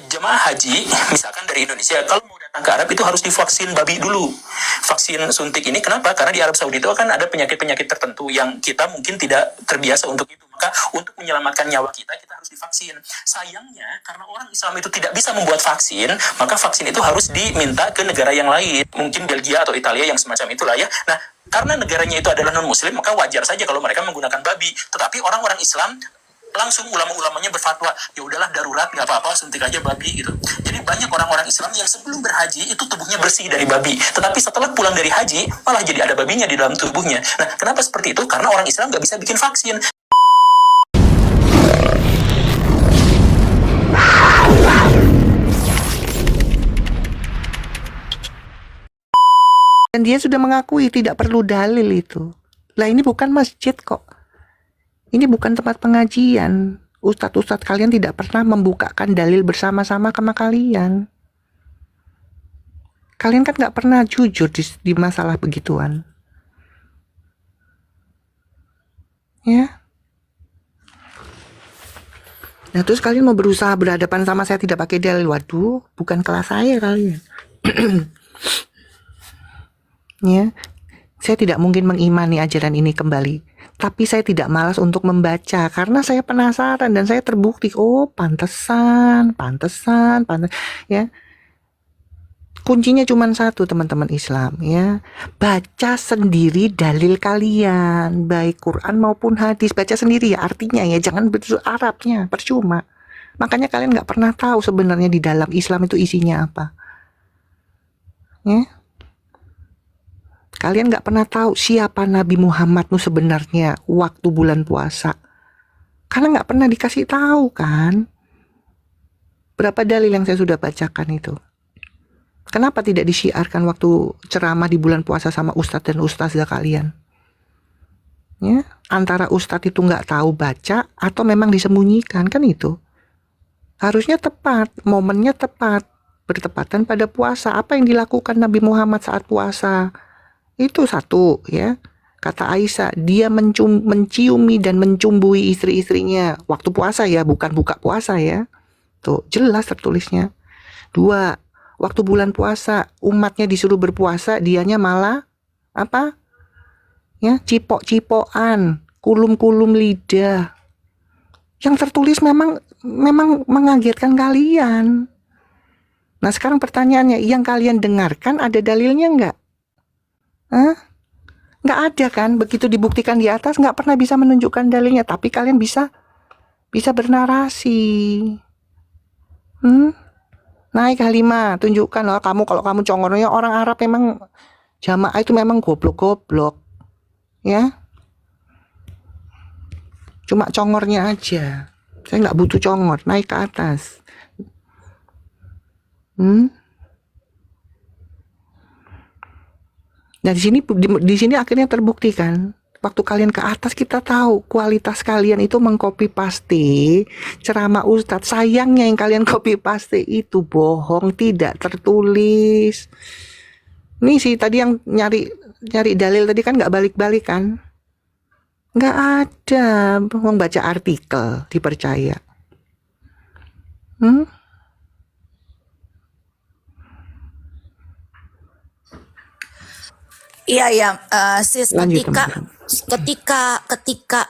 jemaah haji misalkan dari Indonesia kalau mau datang ke Arab itu harus divaksin babi dulu. Vaksin suntik ini kenapa? Karena di Arab Saudi itu kan ada penyakit-penyakit tertentu yang kita mungkin tidak terbiasa untuk itu. Maka untuk menyelamatkan nyawa kita harus divaksin. Sayangnya karena orang Islam itu tidak bisa membuat vaksin, maka vaksin itu harus diminta ke negara yang lain. Mungkin Belgia atau Italia yang semacam itulah ya. Nah, karena negaranya itu adalah non-muslim, maka wajar saja kalau mereka menggunakan babi. Tetapi orang-orang Islam langsung ulama-ulamanya berfatwa, ya udahlah darurat nggak apa-apa suntik aja babi gitu. Jadi banyak orang-orang Islam yang sebelum berhaji itu tubuhnya bersih dari babi, tetapi setelah pulang dari haji malah jadi ada babinya di dalam tubuhnya. Nah, kenapa seperti itu? Karena orang Islam nggak bisa bikin vaksin. Dan dia sudah mengakui tidak perlu dalil itu. Lah ini bukan masjid kok. Ini bukan tempat pengajian. Ustadz-ustadz kalian tidak pernah membukakan dalil bersama-sama sama kalian. Kalian kan gak pernah jujur di masalah begituan. Ya. Nah terus kalian mau berusaha berhadapan sama saya tidak pakai dalil. Waduh, bukan kelas saya kalian. Ya, saya tidak mungkin mengimani ajaran ini kembali. Tapi saya tidak malas untuk membaca karena saya penasaran dan saya terbukti. Oh, pantesan. Ya, kuncinya cuma satu teman-teman Islam ya. Baca sendiri dalil kalian, baik Quran maupun hadis. Baca sendiri ya artinya ya, jangan betul Arabnya, percuma. Makanya kalian nggak pernah tahu sebenarnya di dalam Islam itu isinya apa. Ya. Kalian gak pernah tahu siapa Nabi Muhammad sebenarnya waktu bulan puasa. Karena gak pernah dikasih tahu kan. Berapa dalil yang saya sudah bacakan itu. Kenapa tidak disiarkan waktu ceramah di bulan puasa sama ustadz dan ustazah kalian? Ya, antara ustadz itu gak tahu baca atau memang disembunyikan kan itu. Harusnya tepat, momennya tepat. Bertepatan pada puasa. Apa yang dilakukan Nabi Muhammad saat puasa? Itu satu ya. Kata Aisyah, dia menciumi dan mencumbui istri-istrinya waktu puasa ya, bukan buka puasa ya. Tuh, jelas tertulisnya. Dua, waktu bulan puasa umatnya disuruh berpuasa, dianya malah apa? Ya, cipok-cipokan, kulum-kulum lidah. Yang tertulis memang mengagetkan kalian. Nah, sekarang pertanyaannya, yang kalian dengarkan ada dalilnya enggak? Nggak ada kan, begitu dibuktikan di atas nggak pernah bisa menunjukkan dalilnya, tapi kalian bisa bernarasi. Naik Halimah, tunjukkan loh kamu, kalau kamu congornya orang Arab memang jamaah itu memang goblok-goblok ya, cuma congornya aja. Saya nggak butuh congor, naik ke atas. Nah di sini akhirnya terbukti kan. Waktu kalian ke atas kita tahu kualitas kalian itu mengcopy paste ceramah ustadz. Sayangnya yang kalian copy paste itu bohong, tidak tertulis. Nih sih tadi yang nyari dalil tadi kan nggak balik-balik kan. Nggak ada. Mau baca artikel dipercaya. Iya, sis, Lanjut, ketika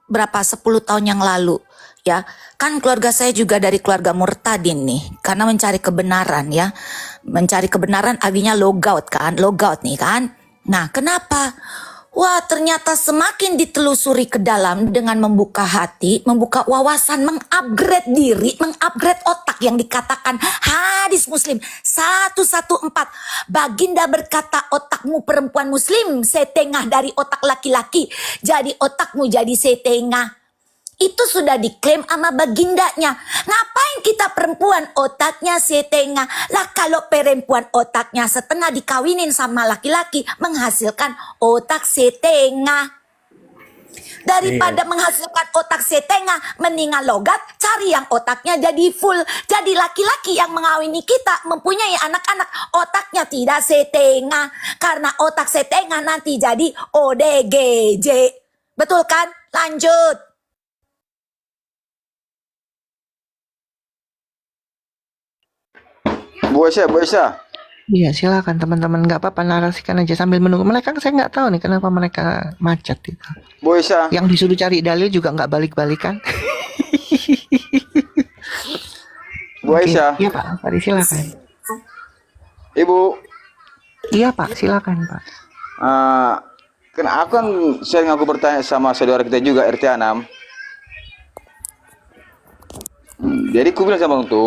berapa 10 tahun yang lalu ya, kan keluarga saya juga dari keluarga murtadin nih, karena mencari kebenaran ya, mencari kebenaran artinya logout nih kan. Nah, kenapa? Wah, ternyata semakin ditelusuri ke dalam dengan membuka hati, membuka wawasan, mengupgrade diri, mengupgrade otak yang dikatakan hadis Muslim 114. Baginda berkata, otakmu perempuan Muslim setengah dari otak laki-laki, jadi otakmu jadi setengah. Itu sudah diklaim sama bagindanya. Ngapain kita perempuan otaknya setengah? Lah kalau perempuan otaknya setengah dikawinin sama laki-laki menghasilkan otak setengah. Daripada menghasilkan otak setengah, mendingan logat cari yang otaknya jadi full. Jadi laki-laki yang mengawini kita mempunyai anak-anak otaknya tidak setengah. Karena otak setengah nanti jadi ODGJ. Betul kan? Lanjut. Bu Aisyah, Bu Aisyah. Iya, silakan teman-teman, nggak apa-apa, narasikan aja sambil menunggu. Mereka, saya nggak tahu nih kenapa mereka macet itu. Bu Aisyah. Yang disuruh cari dalil juga nggak balik-balikan. Bu Oke, Aisyah. iya Pak, Fari silakan. Ibu. Iya Pak, silakan Pak. Kan aku kan sering aku bertanya sama saudara kita juga RT 6. Jadi aku bilang sama itu,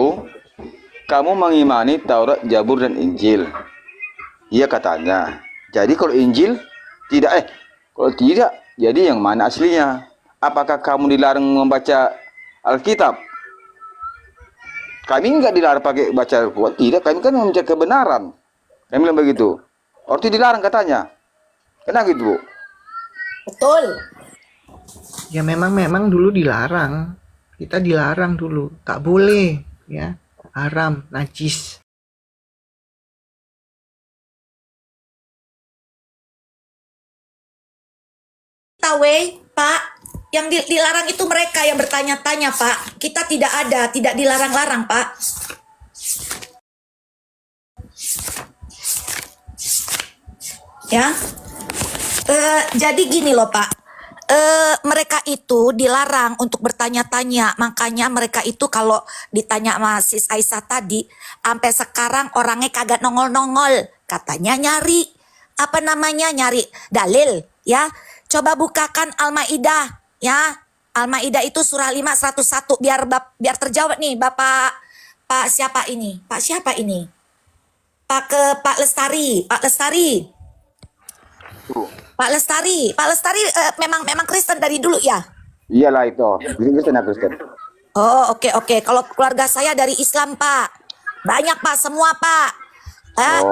kamu mengimani Taurat, Zabur dan Injil. Iya katanya. Jadi kalau Injil tidak, kalau tidak, jadi yang mana aslinya? Apakah kamu dilarang membaca Alkitab? Kami enggak dilarang pakai baca Alkitab. Tidak, kami kan mencari kebenaran. Kami bilang begitu. Orti dilarang katanya. Kenapa gitu, Bu? Betul. Ya memang dulu dilarang. Kita dilarang dulu, tak boleh, ya, haram, najis. Tawe, Pak, yang dilarang itu mereka yang bertanya-tanya, Pak. Kita tidak ada, tidak dilarang-larang, Pak. Ya, jadi gini loh, Pak. Mereka itu dilarang untuk bertanya-tanya, makanya mereka itu kalau ditanya sama Sis Aisyah tadi, sampai sekarang orangnya kagak nongol-nongol, katanya nyari nyari dalil, ya. Coba bukakan Al-Maidah, ya. Al-Maidah itu surah 5 101 biar terjawab nih Pak siapa ini? Pak Lestari. Pak Lestari memang Kristen dari dulu ya? Iyalah itu. Kristen, Kristen. Oh, oke. Kalau keluarga saya dari Islam, Pak. Banyak, Pak, semua, Pak.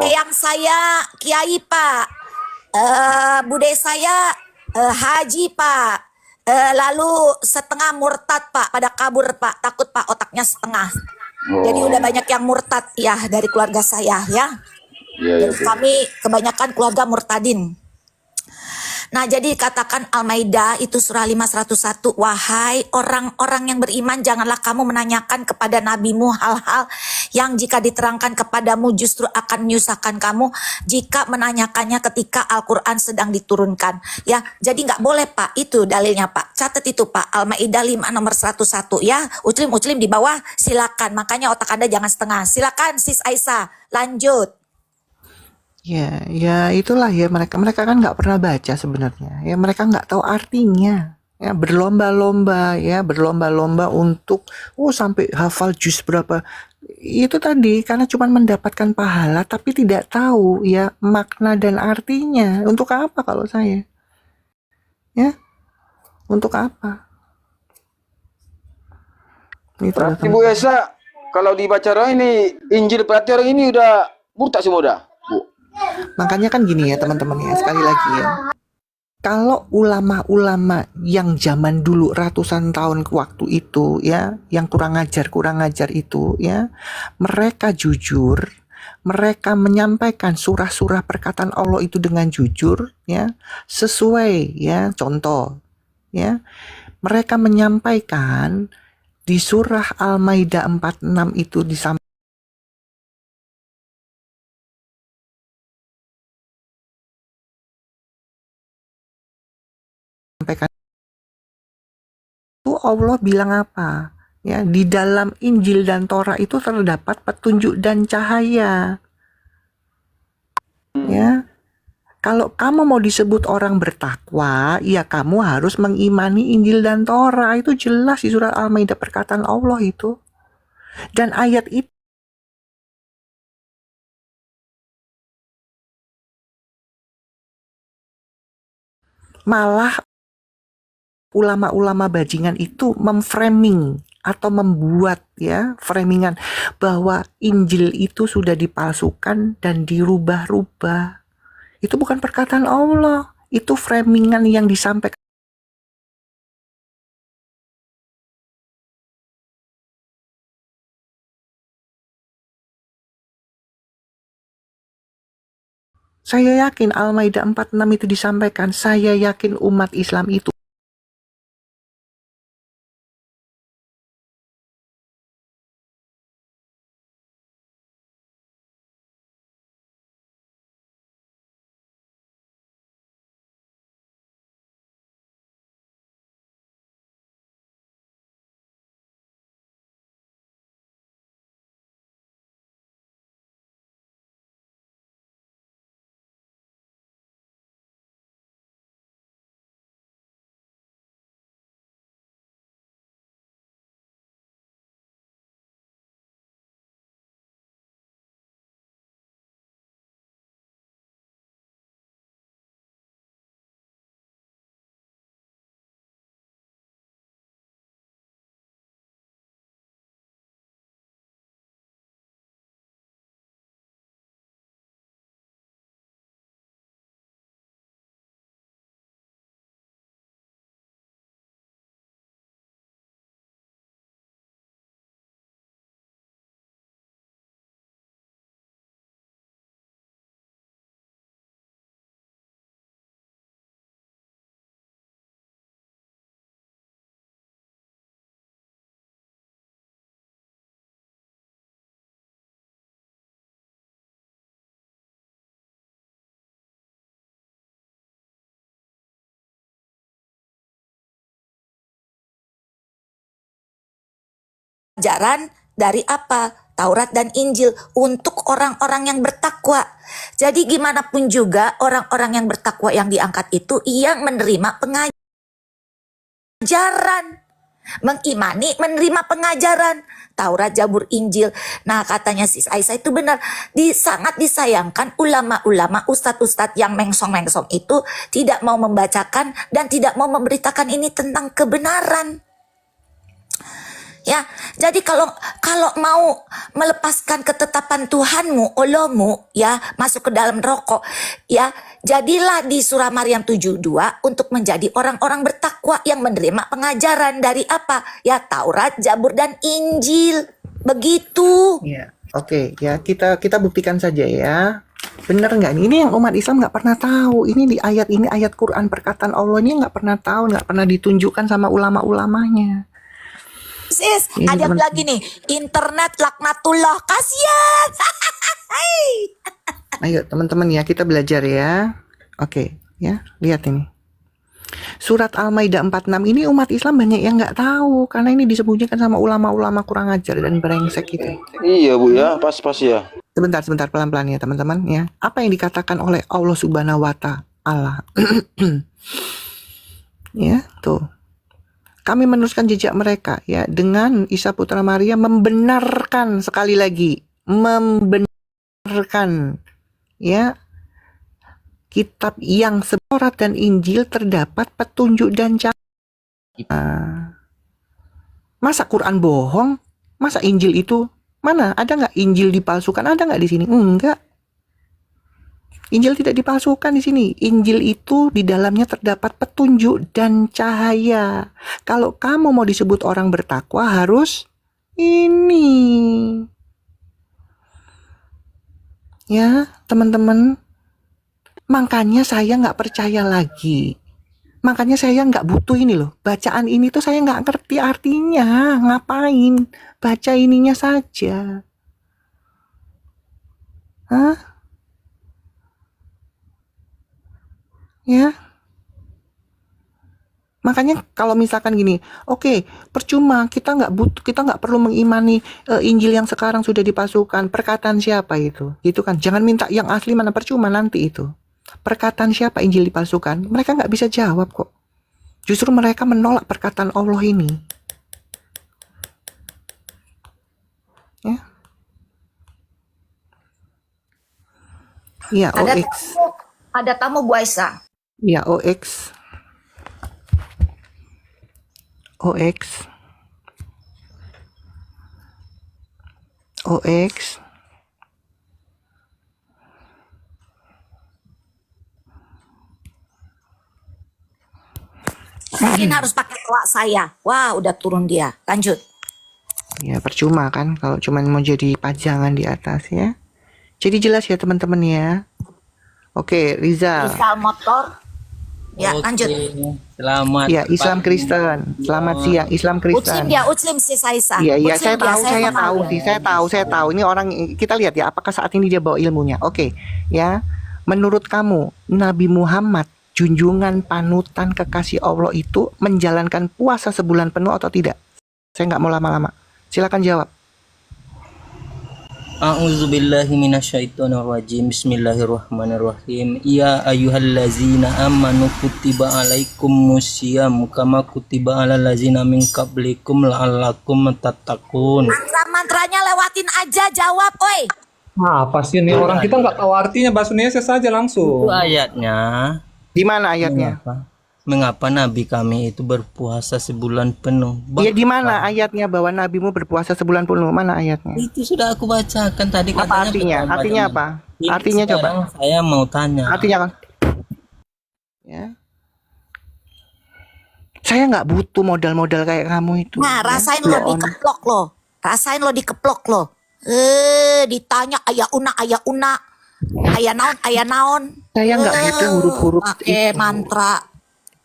Eyang saya kiai, Pak. Bude saya haji, Pak. Lalu setengah murtad, Pak, pada kabur, Pak. Takut, Pak, otaknya setengah. Jadi udah banyak yang murtad ya dari keluarga saya, ya. Iya, Kami kebanyakan keluarga murtadin. Nah, jadi katakan Al-Maidah itu surah 5 101, wahai orang-orang yang beriman, janganlah kamu menanyakan kepada nabimu hal-hal yang jika diterangkan kepadamu justru akan menyusahkan kamu jika menanyakannya ketika Al-Quran sedang diturunkan. Ya, jadi nggak boleh, Pak. Itu dalilnya, Pak. Catat itu, Pak. Al-Maidah 5 nomor 101 ya. Uclim di bawah, silakan. Makanya otak Anda jangan setengah. Silakan Sis Aisyah, lanjut. Ya itulah ya, mereka kan nggak pernah baca sebenarnya. Ya mereka nggak tahu artinya. Ya berlomba-lomba untuk sampai hafal juz berapa. Itu tadi karena cuma mendapatkan pahala tapi tidak tahu ya makna dan artinya. Untuk apa kalau saya? Ya, untuk apa? Itu berarti Bu Esa, kalau dibaca orang ini Injil, berarti orang ini udah murtad semua dah, Bu. Makanya kan gini ya teman-teman ya, sekali lagi ya. Kalau ulama-ulama yang zaman dulu ratusan tahun ke waktu itu ya, yang kurang ajar itu ya, mereka jujur, mereka menyampaikan surah-surah perkataan Allah itu dengan jujur ya, sesuai ya, contoh ya. Mereka menyampaikan di surah Al-Maidah 46 itu disampaikan itu Allah bilang apa? Ya, di dalam Injil dan Torah itu terdapat petunjuk dan cahaya. Ya. Kalau kamu mau disebut orang bertakwa, ya kamu harus mengimani Injil dan Torah. Itu jelas di surat Al-Maidah perkataan Allah itu. Dan ayat itu malah ulama-ulama bajingan itu memframing atau membuat ya framingan bahwa Injil itu sudah dipalsukan dan dirubah-rubah. Itu bukan perkataan Allah, itu framingan yang disampaikan. Saya yakin Al-Maidah 46 itu disampaikan, saya yakin umat Islam itu pengajaran dari apa? Taurat dan Injil untuk orang-orang yang bertakwa. Jadi gimana pun juga orang-orang yang bertakwa yang diangkat itu yang menerima pengajaran. Mengimani, menerima pengajaran. Taurat, Zabur, Injil. Nah katanya Sis Aisyah itu benar. Sangat disayangkan ulama-ulama, ustadz-ustadz yang mengsong-mengsong itu tidak mau membacakan dan tidak mau memberitakan ini tentang kebenaran. Ya, jadi kalau mau melepaskan ketetapan Tuhanmu, Allahmu, ya, masuk ke dalam rokok, ya, jadilah di surah Maryam 72 untuk menjadi orang-orang bertakwa yang menerima pengajaran dari apa? Ya, Taurat, Zabur, dan Injil. Begitu. Ya, oke, ya kita buktikan saja ya. Bener nggak nih? Ini yang umat Islam nggak pernah tahu. Ini di ayat ini, ayat Quran perkataan Allah ini nggak pernah tahu, nggak pernah ditunjukkan sama ulama-ulamanya. Sis, Ini ada teman- lagi nih, internet laknatullah, kasihan. Ayo teman-teman ya, kita belajar ya. Oke, ya, lihat ini. Surat Al-Maidah 46 ini umat Islam banyak yang nggak tahu karena ini disembunyikan sama ulama-ulama kurang ajar dan brengsek itu. Iya Bu ya, pas ya. Sebentar pelan-pelan ya teman-teman ya. Apa yang dikatakan oleh Allah Subhanahu wa Ta'ala? Ya, tuh. Kami meneruskan jejak mereka ya dengan Isa putra Maria membenarkan, sekali lagi membenarkan ya kitab yang Taurat dan Injil terdapat petunjuk dan cahaya. Masa Quran bohong? Masa Injil itu mana? Ada nggak Injil dipalsukan? Ada nggak di sini? Enggak. Injil tidak dipalsukan di sini. Injil itu di dalamnya terdapat petunjuk dan cahaya. Kalau kamu mau disebut orang bertakwa harus ini. Ya, teman-teman. Makanya saya nggak percaya lagi. Makanya saya nggak butuh ini loh. Bacaan ini tuh saya nggak ngerti artinya. Ngapain? Baca ininya saja. Hah? Ya. Makanya kalau misalkan gini, oke, percuma kita nggak perlu mengimani Injil yang sekarang sudah dipalsukan. Perkataan siapa itu? Gitu kan? Jangan minta yang asli, mana percuma nanti itu. Perkataan siapa Injil dipalsukan? Mereka nggak bisa jawab kok. Justru mereka menolak perkataan Allah ini. Ya. Iya, OX. Ada tamu Bu Aisyah. Ya, OX. OX. OX. Mungkin harus pakai toa saya. Wah, udah turun dia. Lanjut. Ya, percuma kan kalau cuma mau jadi pajangan di atas ya. Jadi jelas ya teman-teman ya. Oke, Rizal. Misal motor. Ya, Oke, lanjut. Selamat Ya, Islam pagi. Kristen. Selamat siang, Islam Kristen. Muslim Sis Aisyah. Iya, Muslim saya dia, tahu, saya kenal tahu dia. sih, saya tahu. Ini orang, kita lihat ya, apakah saat ini dia bawa ilmunya. Oke, ya. Menurut kamu, Nabi Muhammad, junjungan panutan kekasih Allah itu menjalankan puasa sebulan penuh atau tidak? Saya nggak mau lama-lama. Silakan jawab. A'udzubillahi minasyaitonirrajim. Bismillahirrahmanirrahim. Ya ayyuhallazina amanu kutiba alaikumusiyam kama kutiba alal ladzina min qablikum la'allakum tattaqun. Mantra-mantranya lewatin aja, jawab, oi. Apa sih ini orang kita nggak tahu artinya, bahasa Indonesia saja langsung. Itu ayatnya. Di mana ayatnya? Mengapa Nabi kami itu berpuasa sebulan penuh? Iya, di mana ayatnya bahwa nabimu berpuasa sebulan penuh? Mana ayatnya? Itu sudah aku bacakan tadi. Apa katanya artinya? betapa Artinya banyak. apa? Ini Artinya coba. sekarang saya mau tanya. Artinya kan? Ya. Saya nggak butuh modal-modal kayak kamu itu. Nah, ya. rasain Blow lo on. dikeplok lo. Rasain lo dikeplok lo. Ditanya ayah una. Ayah naon. Saya nggak butuh huruf-huruf Pakai itu. mantra.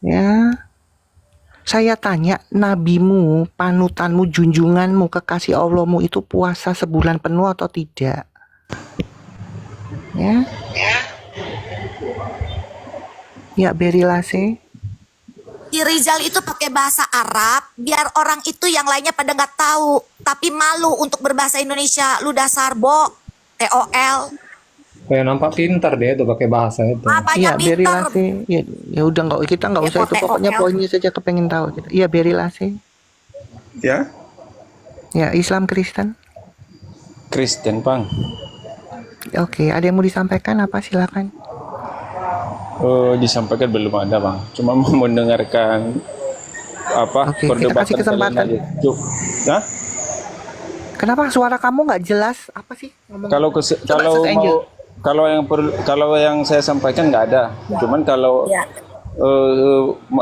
Ya. Saya tanya, nabimu, panutanmu, junjunganmu, kekasih Allahmu itu puasa sebulan penuh atau tidak? Ya. Ya, Berilase. Riki Rizal itu pakai bahasa Arab biar orang itu yang lainnya pada nggak tahu, tapi malu untuk berbahasa Indonesia. Lu dasar TOL. Kayak nampak pintar deh tuh pakai bahasa itu. Apanya Iya, Berry pintar? Lase. Ya udah nggak, kita nggak Ya, usah itu, TOL. pokoknya poinnya saja kepengen tahu gitu. Iya, Berry Lase. Ya, Ya, Islam Kristen. Kristen, Bang. Oke, ada yang mau disampaikan apa? Silakan. Disampaikan belum ada, Bang. Cuma mau mendengarkan apa Oke, kita perdebatan kasih kesempatan. kalian aja. Cuk. Hah? Kenapa suara kamu nggak jelas? Apa sih ngomong? Kalau kalau Sus Angel. kalau yang saya sampaikan nggak ada. Cuman kalau Ya.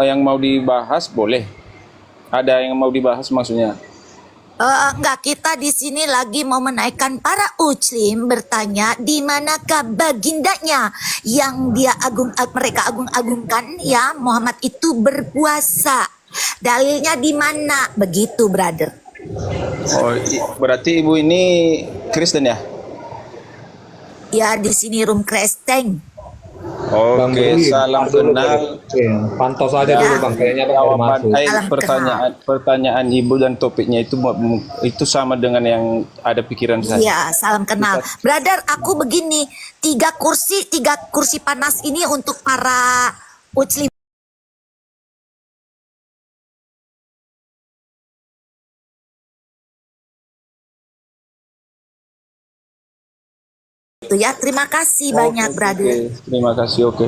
yang mau dibahas boleh. Ada yang mau dibahas maksudnya. Enggak, kita di sini lagi mau menaikkan para Muslim bertanya di manakah bagindanya yang mereka agung-agungkan, ya, Muhammad itu berpuasa. Dalilnya di mana? Begitu, brother. Oh, berarti ibu ini Kristen ya? Ya, di sini room Kristen. Bang Oke, Budi, salam dulu kenal. pantau saja dulu Bang, kayaknya Bang baru Jawaban masuk. Salam pertanyaan ibu dan topiknya itu sama dengan yang ada pikiran saya. Iya, salam kenal. Brother, aku begini, tiga kursi panas ini untuk para Muslim. Itu ya, terima kasih banyak, brother. Oke, terima kasih. Oke.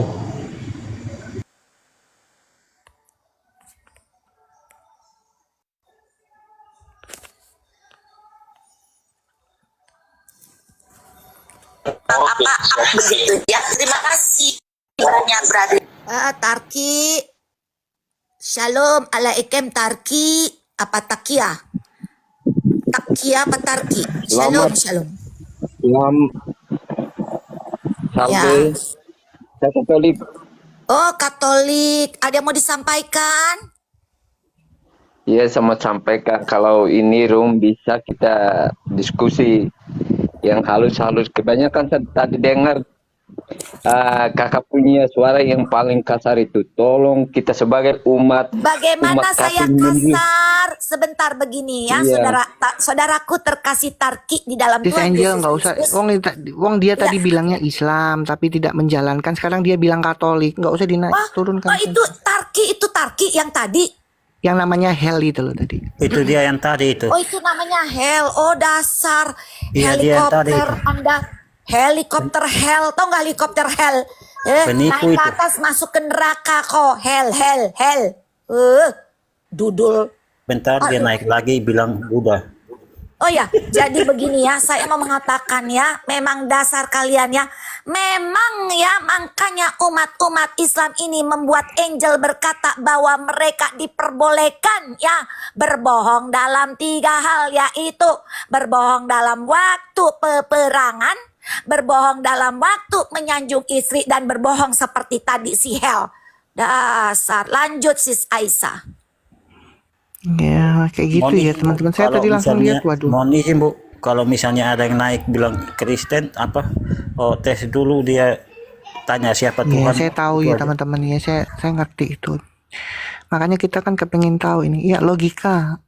Begitu ya, terima kasih banyak, brother. Tarki, shalom alaikum Tarki, apa takia? Takia apa Tarki? Shalom, shalom. Sampai saya Katolik. Oh, Katolik. Ada yang mau disampaikan? Ya, sama sampaikan kalau ini room bisa kita diskusi yang halus-halus. Kebanyakan saya tadi dengar kakak punya suara yang paling kasar itu. Tolong kita sebagai umat Bagaimana saya Katolik ini. kasar? Sebentar begini ya, Iya. saudaraku terkasih Tarki di dalam Sis Tuhan Angel Yesus nggak usah. Kristus. Wong dia tadi Iya. bilangnya Islam tapi tidak menjalankan. Sekarang dia bilang Katolik. Nggak usah dinaik, turunkan. Oh, itu Tarki yang tadi. Yang namanya Hell itu loh tadi. Itu dia yang tadi itu. Oh, itu namanya hell. Oh, dasar Iya, dia yang tadi helikopter itu. Anda. Helikopter hell. Tau nggak helikopter hell? Penipu Naik ke itu. atas masuk ke neraka kok. Hell. Dudul. Bentar dia naik lagi bilang Buddha. Oh ya, jadi begini ya, saya mau mengatakan ya, memang dasar kalian ya, memang ya, makanya umat-umat Islam ini membuat Angel berkata bahwa mereka diperbolehkan ya, berbohong dalam 3 hal, yaitu berbohong dalam waktu peperangan, berbohong dalam waktu menyanjung istri, dan berbohong seperti tadi si Hel. Dasar, lanjut sis Aisyah. Ya kayak gitu Mohon ya izin, Bu. teman-teman. Saya Kalau tadi langsung misalnya- lihat, waduh. Mohon izin Bu, kalau misalnya ada yang naik bilang Kristen apa? Oh, tes dulu dia tanya siapa Ya, Tuhan. saya tahu Itu ya aja. teman-teman ya, saya ngerti itu. Makanya kita kan kepengen tahu ini. Ya logika.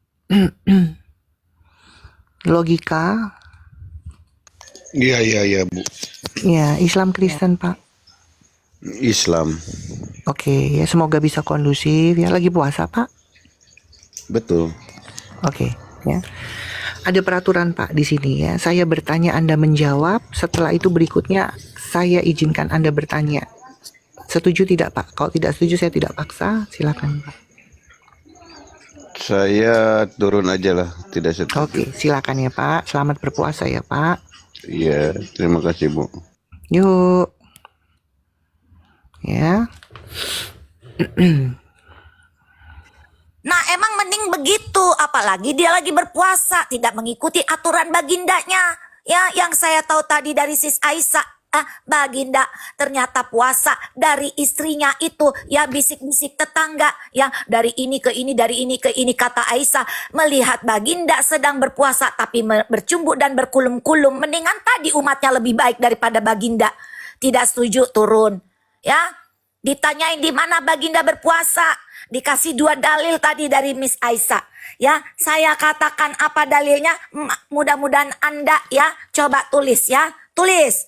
Logika. Iya Bu. Ya Islam Kristen Pak. Islam. Oke ya, semoga bisa kondusif ya. Lagi puasa Pak. Betul. Oke ya. Ada peraturan Pak di sini ya. Saya bertanya, Anda menjawab. Setelah itu berikutnya saya izinkan Anda bertanya. Setuju tidak Pak? Kalau tidak setuju saya tidak paksa. Silakan Pak. Saya turun aja lah, tidak setuju. Oke, silakan ya Pak. Selamat berpuasa ya Pak. Iya, terima kasih Bu. Yuk. Ya. Nah, emang mending begitu, apalagi dia lagi berpuasa, tidak mengikuti aturan bagindanya. Ya, yang saya tahu tadi dari sis Aisyah, Baginda ternyata puasa dari istrinya itu, ya bisik-bisik tetangga, ya dari ini ke ini, dari ini ke ini, kata Aisyah, melihat Baginda sedang berpuasa tapi bercumbu dan berkulum-kulum, mendingan tadi umatnya lebih baik daripada Baginda. Tidak setuju, turun. Ya, Ditanyain di mana Baginda berpuasa, dikasih 2 dalil tadi dari Miss Aisyah. Ya, saya katakan apa dalilnya? Mudah-mudahan Anda ya coba tulis ya, tulis.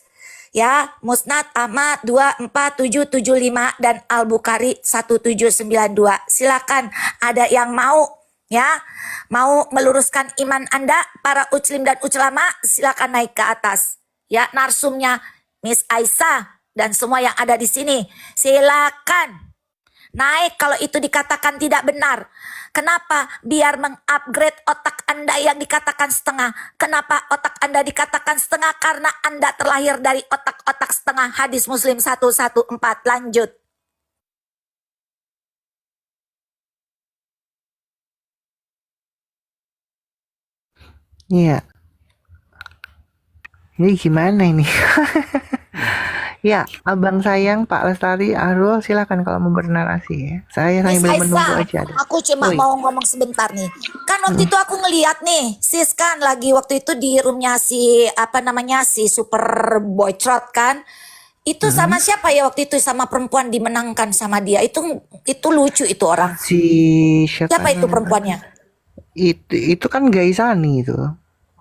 Ya, Musnad Ahmad 24775 dan Al-Bukhari 1792. Silakan ada yang mau ya, mau meluruskan iman Anda, para uclim dan uclama, silakan naik ke atas. Ya, narsumnya Miss Aisyah dan semua yang ada di sini, silakan naik kalau itu dikatakan tidak benar. Kenapa? Biar mengupgrade otak Anda yang dikatakan setengah. Kenapa otak Anda dikatakan setengah? Karena Anda terlahir dari otak-otak setengah. Hadis Muslim 114. Lanjut. Iya. Ini gimana ini? Ya, abang sayang Pak Lestari, Arul, silakan kalau mau bernarasi ya. Saya Miss sambil menunggu Aisyah, aja. aku cuma Woi. mau ngomong sebentar nih. Kan waktu itu aku ngeliat nih, sis kan lagi waktu itu di roomnya si si Super Boy Trot kan. Itu sama siapa ya waktu itu, sama perempuan dimenangkan sama dia. Itu lucu itu orang. Si Siapa itu namanya? perempuannya? Itu kan Gaisani itu.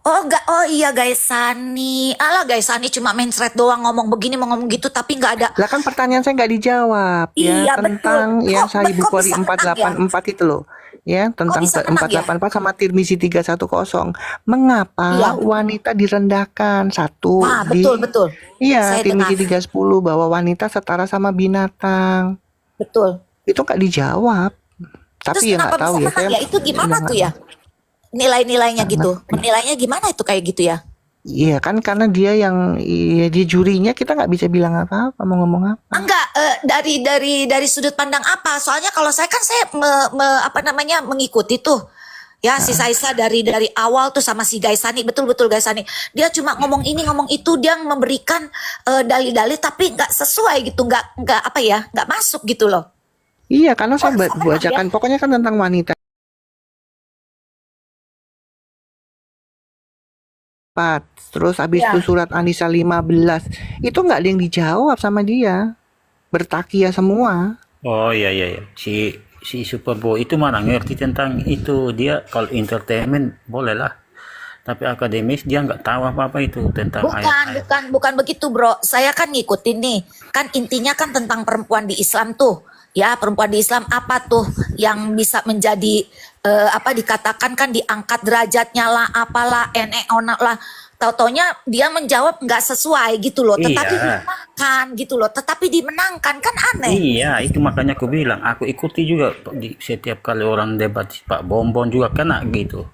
Oh iya Gaisani. Alah Gaisani cuma mencret doang, ngomong begini mau ngomong gitu tapi nggak ada. Lah kan pertanyaan saya nggak dijawab Iya, ya tentang betul. yang Kok- Sahih kok Bukhari bisa menang ya? 484 itu loh. Ya, tentang bisa menang ya? 484 sama Tirmizi 310. Mengapa Iya. wanita direndahkan? Satu Nah, di betul. Iya, Saya dengar. Tirmizi 310 bahwa wanita setara sama binatang. Betul. Itu nggak dijawab. Terus Tapi ya kenapa nggak tahu bisa ya, menang saya ya? Itu gimana udah tuh nggak ya? Nilai-nilainya nggak gitu. ngerti. Menilainya gimana itu kayak gitu ya? Iya kan karena dia jurinya, kita nggak bisa bilang apa-apa, mau ngomong apa. Enggak, dari sudut pandang apa? Soalnya kalau saya kan saya mengikuti tuh. Ya, si Saisa dari awal tuh sama si Gaisani, betul-betul Gaisani. Dia cuma ngomong ini, ngomong itu, dia memberikan dalil-dalil tapi nggak sesuai gitu, nggak masuk gitu loh. Iya, karena saya bisa menang ya? bacakan pokoknya kan tentang wanita. Terus habis Ya. itu surat An-Nisa 15. Itu nggak ada yang dijawab sama dia. Bertakia semua. Oh iya iya iya. Si Superboy itu mana ngerti tentang itu. Dia kalau entertainment boleh lah. Tapi akademis dia nggak tahu apa-apa itu tentang Bukan begitu bro. Saya kan ngikutin nih. Kan intinya kan tentang perempuan di Islam tuh. Ya, perempuan di Islam apa tuh yang bisa menjadi dikatakan kan diangkat derajatnya lah, apalah, onak lah. Tau-taunya dia menjawab nggak sesuai gitu loh. Tetapi Iya. dimenangkan gitu loh. Tetapi dimenangkan kan aneh. Iya, itu makanya aku bilang, aku ikuti juga di setiap kali orang debat Pak Bonbon juga kena gitu.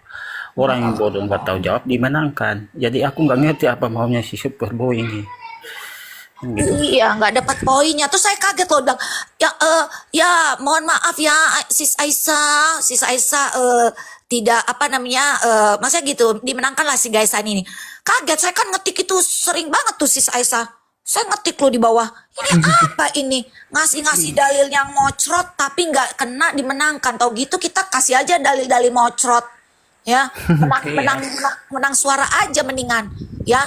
Orang yang bodoh nggak tahu jawab dimenangkan. Jadi aku nggak ngerti apa maunya si Superboy ini. Gitu. Iya, nggak dapat poinnya. Terus saya kaget loh, bilang, ya, mohon maaf ya, Sis Aisyah, tidak maksudnya gitu, dimenangkanlah si Gaisan ini. Kaget, saya kan ngetik itu sering banget tuh Sis Aisyah. Saya ngetik loh di bawah, ini apa ini? Ngasih dalil yang mocrot tapi nggak kena dimenangkan. Tau gitu kita kasih aja dalil-dalil mocrot. Ya, menang suara aja mendingan. Ya,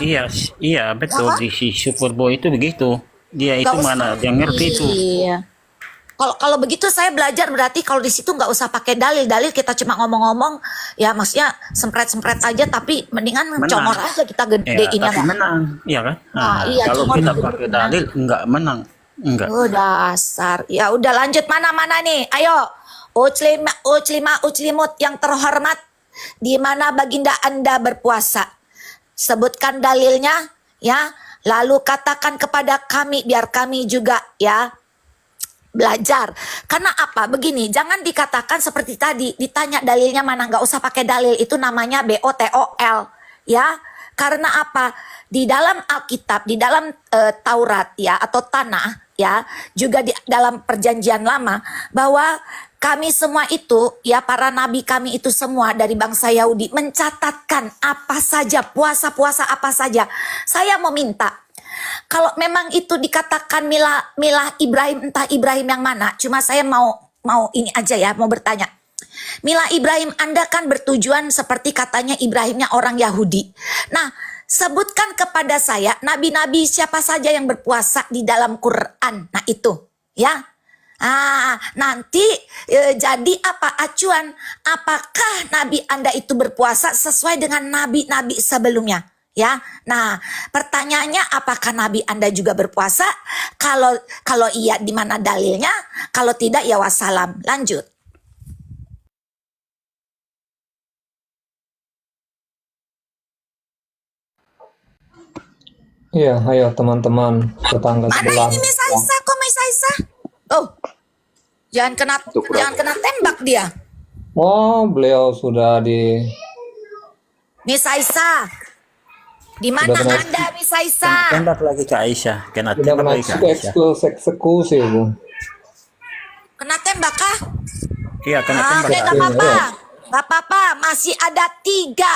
Iya betul di si Superboy itu begitu. Dia itu Nggak usah. mana yang ngerti itu. Iya. Kalau begitu saya belajar berarti kalau di situ nggak usah pakai dalil kita cuma ngomong-ngomong ya, maksudnya sempret aja tapi mendingan Menang. comor aja kita Ya, gedein ya tapi nggak? menang, iya kan? Nah, iya, Kalau cuma kita begitu pakai menang. dalil enggak menang, enggak. Oh dasar. Ya udah lanjut, mana nih. Ayo. Uclimut yang terhormat, di mana baginda Anda berpuasa? Sebutkan dalilnya ya. Lalu katakan kepada kami biar kami juga ya belajar. Karena apa? Begini, jangan dikatakan seperti tadi, ditanya dalilnya mana, nggak usah pakai dalil, itu namanya BOTOL ya. Karena apa? Di dalam Alkitab, di dalam Taurat ya atau Tanah ya, juga di dalam Perjanjian Lama, bahwa kami semua itu ya, para nabi kami itu semua dari bangsa Yahudi mencatatkan apa saja, puasa-puasa apa saja. Saya mau minta, kalau memang itu dikatakan milah Ibrahim, entah Ibrahim yang mana, cuma saya mau ini aja ya, mau bertanya. Milah Ibrahim Anda kan bertujuan seperti katanya Ibrahimnya orang Yahudi. Nah, sebutkan kepada saya nabi-nabi siapa saja yang berpuasa di dalam Quran. Nah itu ya. Nanti jadi apa acuan? Apakah Nabi Anda itu berpuasa sesuai dengan nabi-nabi sebelumnya? Ya, nah pertanyaannya apakah Nabi Anda juga berpuasa? Kalau iya, di mana dalilnya? Kalau tidak, ya wassalam. Lanjut. Iya, ayo teman-teman tetangga Mana sebelah. ini Miss Aisyah? Kok Miss Aisyah? Oh, jangan kena tembak dia. Oh, beliau sudah di Miss Aisyah, di mana Sudah kena- Anda, Miss Aisyah? Tembak lagi ke Aisyah. Kena sudah tembak kena lagi ke Aisyah. eksekusi, Bu. Kena tembak kah? Iya, kena tembak. Oke, ke nggak Aisyah. apa-apa, nggak apa-apa. Masih ada tiga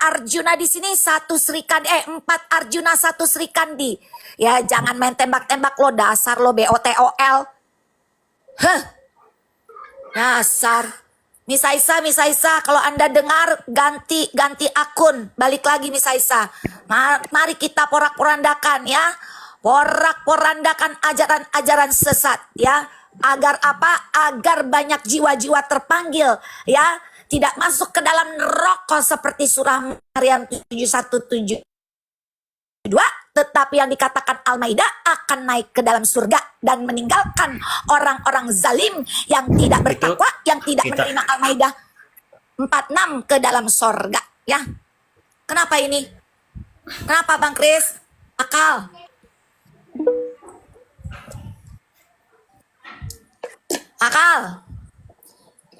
Arjuna di sini, 4 Arjuna, 1 Sri Kandi. Ya, jangan main tembak-tembak lo, dasar lo BOTOL. Heh, dasar. Miss Aisyah, kalau Anda dengar ganti akun, balik lagi Miss Aisyah. Mari kita porak-porandakan ya. Porak-porandakan ajaran-ajaran sesat ya. Agar apa? Agar banyak jiwa-jiwa terpanggil ya. Tidak masuk ke dalam neraka seperti surah Maryam 717. Tetapi yang dikatakan Al-Maidah akan naik ke dalam surga dan meninggalkan orang-orang zalim yang tidak bertakwa, yang tidak menerima Al-Maidah 46 ke dalam surga ya. Kenapa ini? Kenapa Bang Kris? Akal.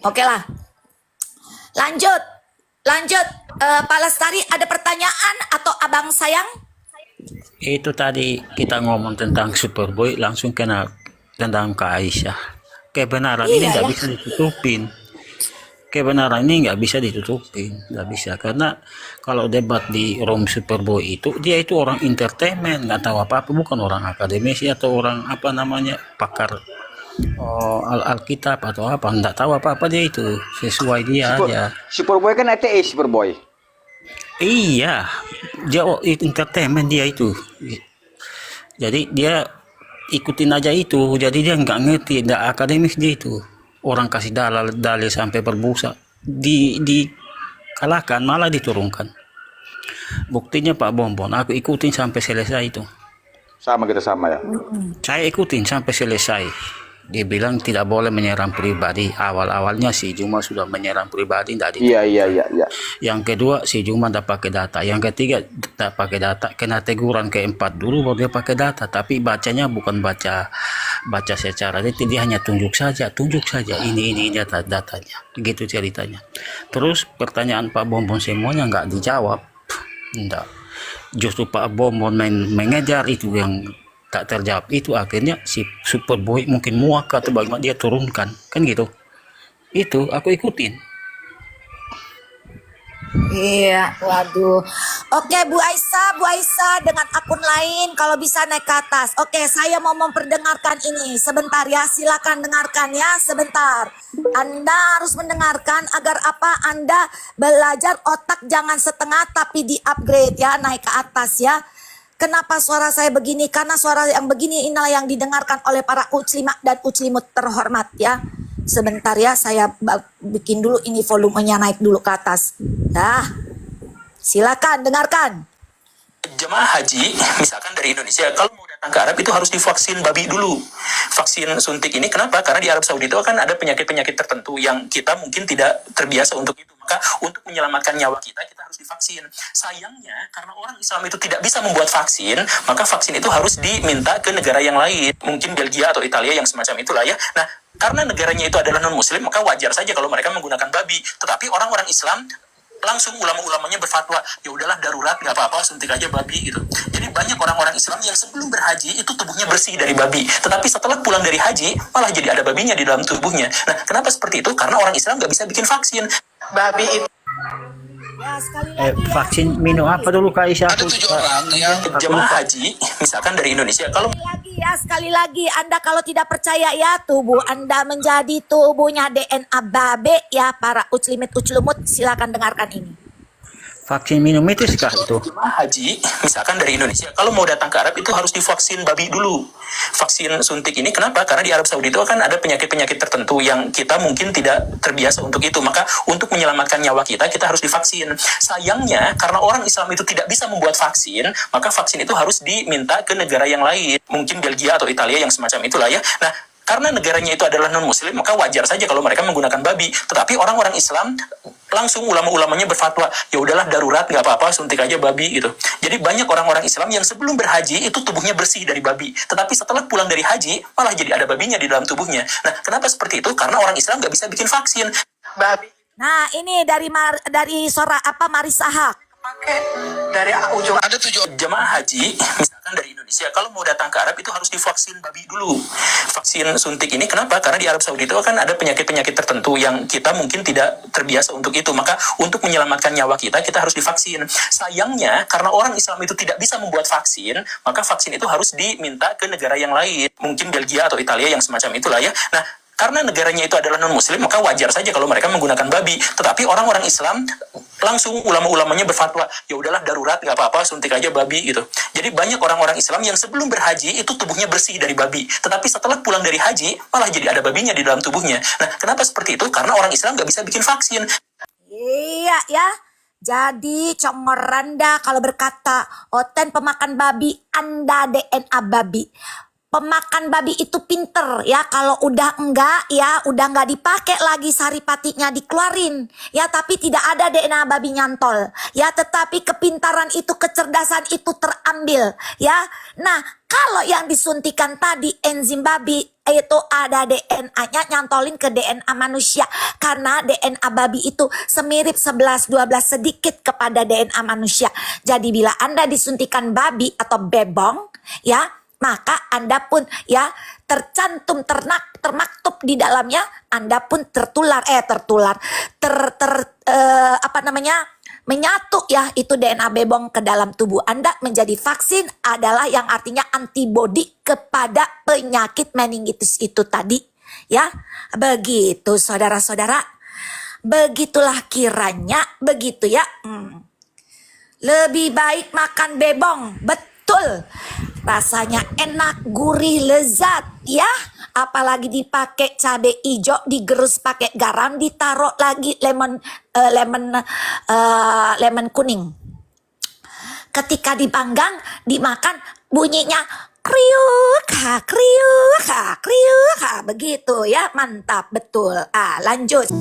Oke lah. Lanjut. Pak Lestari, ada pertanyaan atau abang sayang? Itu tadi kita ngomong tentang Superboy, langsung kena tentang ke Aisyah. Kebenaran ini nggak bisa ditutupin. Kebenaran ini nggak bisa ditutupin, nggak bisa, karena kalau debat di room Superboy itu, dia itu orang entertainment, nggak tahu apa-apa, bukan orang akademisi atau orang apa namanya pakar Alkitab atau apa, nggak tahu apa-apa dia itu, sesuai dia aja. Superboy kan ateis, Superboy. Iya, dia entertainment dia itu. Jadi dia ikutin aja itu. Jadi dia nggak ngerti, nggak akademis dia itu. Orang kasih dalil sampai berbusa, dikalahkan malah diturunkan. Buktinya Pak Bonbon, aku ikutin sampai selesai itu. Sama kita sama ya. Saya ikutin sampai selesai. Dia bilang tidak boleh menyerang pribadi. Awal-awalnya si Juma sudah menyerang pribadi, tidak Iya. Yang kedua si Juma tidak pakai data. Yang ketiga tidak pakai data. Kena teguran keempat dulu baru dia pakai data. Tapi bacanya bukan baca secara detail. Dia hanya tunjuk saja. Ini datanya. Gitu ceritanya. Terus pertanyaan Pak Bonbon semuanya nggak dijawab. Enggak. Justru Pak Bonbon mengejar itu yang tak terjawab, itu akhirnya si Superboy mungkin muak atau bagaimana dia turunkan, kan gitu. Itu aku ikutin. Iya, waduh. Oke, Bu Aisyah dengan akun lain kalau bisa naik ke atas. Oke, saya mau memperdengarkan ini sebentar ya. Silakan dengarkan ya sebentar. Anda harus mendengarkan agar apa? Anda belajar otak jangan setengah tapi di-upgrade ya, naik ke atas ya. Kenapa suara saya begini? Karena suara yang begini inilah yang didengarkan oleh para uclimak dan uclimut terhormat ya. Sebentar ya, saya bikin dulu ini volumenya naik dulu ke atas. Nah, silakan dengarkan. Jemaah haji, misalkan dari Indonesia, kalau mau datang ke Arab itu harus divaksin babi dulu. Vaksin suntik ini kenapa? Karena di Arab Saudi itu kan ada penyakit-penyakit tertentu yang kita mungkin tidak terbiasa untuk itu. Maka untuk menyelamatkan nyawa kita harus divaksin. Sayangnya, karena orang Islam itu tidak bisa membuat vaksin, maka vaksin itu harus diminta ke negara yang lain. Mungkin Belgia atau Italia yang semacam itulah ya. Nah, karena negaranya itu adalah non-muslim, maka wajar saja kalau mereka menggunakan babi. Tetapi orang-orang Islam langsung ulama-ulamanya berfatwa, ya udahlah darurat, nggak apa-apa, suntik aja babi gitu. Jadi banyak orang-orang Islam yang sebelum berhaji itu tubuhnya bersih dari babi, tetapi setelah pulang dari haji malah jadi ada babinya di dalam tubuhnya. Nah, kenapa seperti itu? Karena orang Islam nggak bisa bikin vaksin. Babi itu Ya, sekali lagi ya. Vaksin minum apa dulu Kak Aisyah? ada 7 orang yang jemaah haji, misalkan dari Indonesia, kalau Sekali lagi Anda kalau tidak percaya ya, tubuh Anda menjadi tubuhnya DNA babe ya, para uclimit uclumut, silakan dengarkan ini. Vaksin minumitis kah itu? Jemaah haji, misalkan dari Indonesia, kalau mau datang ke Arab itu harus divaksin babi dulu. Vaksin suntik ini kenapa? Karena di Arab Saudi itu kan ada penyakit-penyakit tertentu yang kita mungkin tidak terbiasa untuk itu. Maka untuk menyelamatkan nyawa kita harus divaksin. Sayangnya, karena orang Islam itu tidak bisa membuat vaksin, maka vaksin itu harus diminta ke negara yang lain. Mungkin Belgia atau Italia yang semacam itulah ya. Nah, karena negaranya itu adalah non-muslim, maka wajar saja kalau mereka menggunakan babi. Tetapi orang-orang Islam langsung ulama-ulamanya berfatwa, ya udahlah darurat, nggak apa-apa, suntik aja babi gitu. Jadi banyak orang-orang Islam yang sebelum berhaji itu tubuhnya bersih dari babi. Tetapi setelah pulang dari haji, malah jadi ada babinya di dalam tubuhnya. Nah, kenapa seperti itu? Karena orang Islam nggak bisa bikin vaksin. Babi Nah, ini dari Marisa Haq. pakai dari ujung ada 7 jemaah haji misalkan dari Indonesia kalau mau datang ke Arab itu harus divaksin babi dulu. Vaksin suntik ini kenapa? Karena di Arab Saudi itu kan ada penyakit-penyakit tertentu yang kita mungkin tidak terbiasa untuk itu. Maka untuk menyelamatkan nyawa kita harus divaksin. Sayangnya karena orang Islam itu tidak bisa membuat vaksin, maka vaksin itu harus diminta ke negara yang lain. Mungkin Belgia atau Italia yang semacam itulah ya. Nah, karena negaranya itu adalah non-muslim, maka wajar saja kalau mereka menggunakan babi. Tetapi orang-orang Islam langsung ulama-ulamanya berfatwa, ya udahlah darurat, nggak apa-apa, suntik aja babi gitu. Jadi banyak orang-orang Islam yang sebelum berhaji itu tubuhnya bersih dari babi. Tetapi setelah pulang dari haji, malah jadi ada babinya di dalam tubuhnya. Nah, kenapa seperti itu? Karena orang Islam nggak bisa bikin vaksin. Iya ya. Jadi congor Anda kalau berkata Oten pemakan babi, Anda DNA babi. Pemakan babi itu pinter ya, kalau udah enggak dipakai lagi saripatinya dikeluarin ya, tapi tidak ada DNA babi nyantol ya, tetapi kepintaran itu, kecerdasan itu terambil ya. Nah, kalau yang disuntikan tadi enzim babi itu ada DNA-nya nyantolin ke DNA manusia, karena DNA babi itu semirip 11-12 sedikit kepada DNA manusia. Jadi bila Anda disuntikan babi atau bebong ya, maka Anda pun ya tercantum, termaktub di dalamnya, Anda pun menyatu ya itu DNA bebong ke dalam tubuh Anda, menjadi vaksin adalah yang artinya antibodi kepada penyakit meningitis itu tadi ya. Begitu saudara-saudara, begitulah kiranya begitu ya. Lebih baik makan bebong, betul. Rasanya enak, gurih, lezat ya. Apalagi dipakai cabai hijau, digerus pakai garam, ditaruh lagi lemon kuning. Ketika dipanggang, dimakan bunyinya kriuk, kriuk, kriuk, begitu ya, mantap betul. Lanjut.